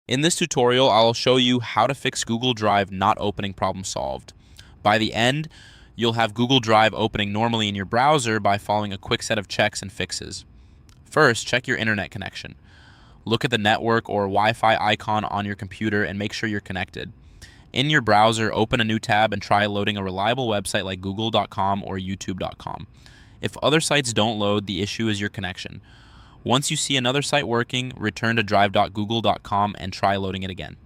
In this tutorial, I'll show you how to fix Google Drive not opening problem solved. By the end, you'll have Google Drive opening normally in your browser by following a quick set of checks and fixes. First, check your internet connection. Look at the network or Wi-Fi icon on your computer and make sure you're connected. In your browser, open a new tab and try loading a reliable website like google.com or youtube.com. If other sites don't load, the issue is your connection. Once you see another site working, return to drive.google.com and try loading it again.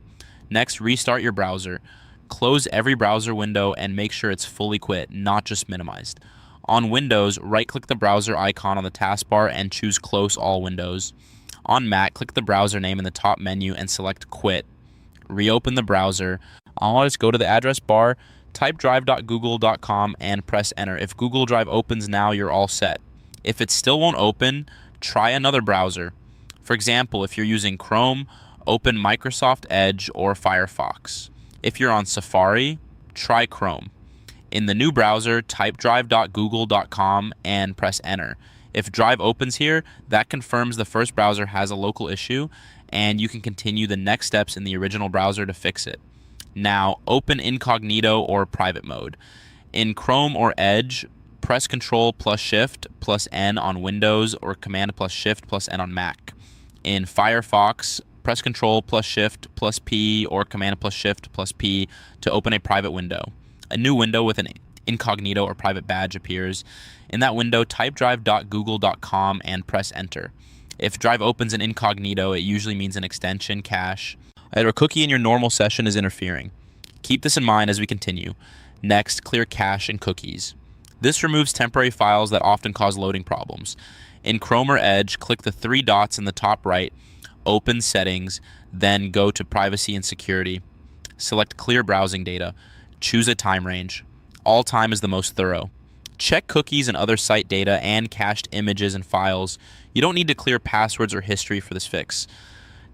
Next, restart your browser. Close every browser window and make sure it's fully quit, not just minimized. On Windows, right-click the browser icon on the taskbar and choose Close All Windows. On Mac, click the browser name in the top menu and select Quit. Reopen the browser. Always go to the address bar, type drive.google.com and press enter. If Google Drive opens now, you're all set. If it still won't open, try another browser. For example, if you're using Chrome, open Microsoft Edge or Firefox. If you're on Safari, try Chrome. In the new browser, type drive.google.com and press enter. If Drive opens here, that confirms the first browser has a local issue, and you can continue the next steps in the original browser to fix it. Now, open incognito or private mode. In Chrome or Edge, press Ctrl plus Shift plus N on Windows or Command plus Shift plus N on Mac. In Firefox, press Ctrl plus Shift plus P or Command plus Shift plus P to open a private window. A new window with an incognito or private badge appears. In that window, type drive.google.com and press enter. If Drive opens in incognito, it usually means an extension, cache, or a cookie in your normal session is interfering. Keep this in mind as we continue. Next, clear cache and cookies. This removes temporary files that often cause loading problems. In Chrome or Edge, click the three dots in the top right, open Settings, then go to Privacy and Security. Select Clear Browsing Data. Choose a time range. All time is the most thorough. Check cookies and other site data and cached images and files. You don't need to clear passwords or history for this fix.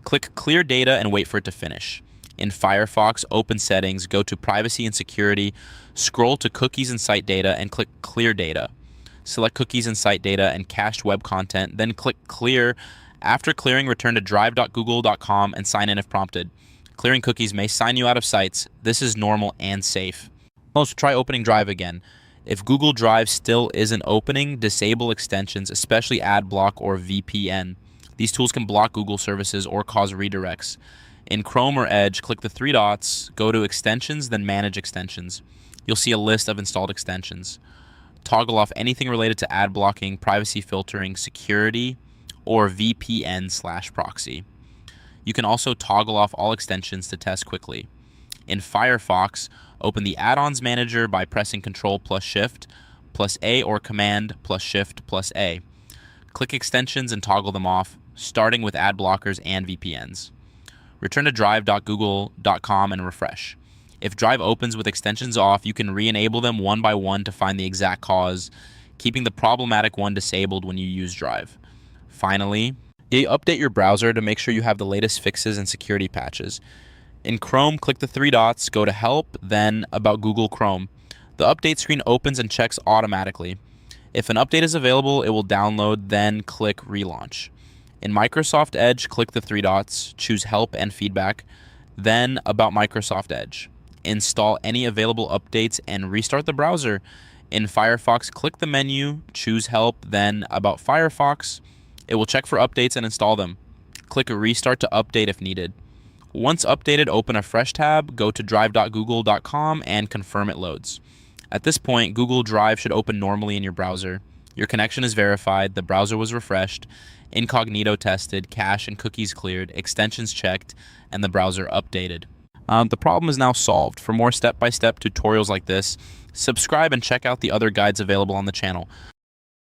Click Clear Data and wait for it to finish. In Firefox, open Settings, go to Privacy and Security, scroll to Cookies and Site Data and click Clear Data. Select Cookies and Site Data and Cached Web Content, then click Clear. After clearing, return to drive.google.com and sign in if prompted. Clearing cookies may sign you out of sites. This is normal and safe. Also, try opening Drive again. If Google Drive still isn't opening, disable extensions, especially AdBlock or VPN. These tools can block Google services or cause redirects. In Chrome or Edge, click the three dots, go to Extensions, then Manage Extensions. You'll see a list of installed extensions. Toggle off anything related to ad blocking, privacy filtering, security, or VPN/proxy. You can also toggle off all extensions to test quickly. In Firefox, open the Add-ons Manager by pressing Ctrl plus Shift plus A or Command plus Shift plus A. Click Extensions and toggle them off, starting with ad blockers and VPNs. Return to drive.google.com and refresh. If Drive opens with extensions off, you can re-enable them one by one to find the exact cause, keeping the problematic one disabled when you use Drive. Finally, update your browser to make sure you have the latest fixes and security patches. In Chrome, click the three dots, go to Help, then About Google Chrome. The update screen opens and checks automatically. If an update is available, it will download, then click Relaunch. In Microsoft Edge, click the three dots, choose Help and Feedback, then About Microsoft Edge. Install any available updates and restart the browser. In Firefox, click the menu, choose Help, then About Firefox. It will check for updates and install them. Click Restart to update if needed. Once updated, open a fresh tab, go to drive.google.com and confirm it loads. At this point, Google Drive should open normally in your browser. Your connection is verified, the browser was refreshed, incognito tested, cache and cookies cleared, extensions checked, and the browser updated. The problem is now solved. For more step-by-step tutorials like this, subscribe and check out the other guides available on the channel.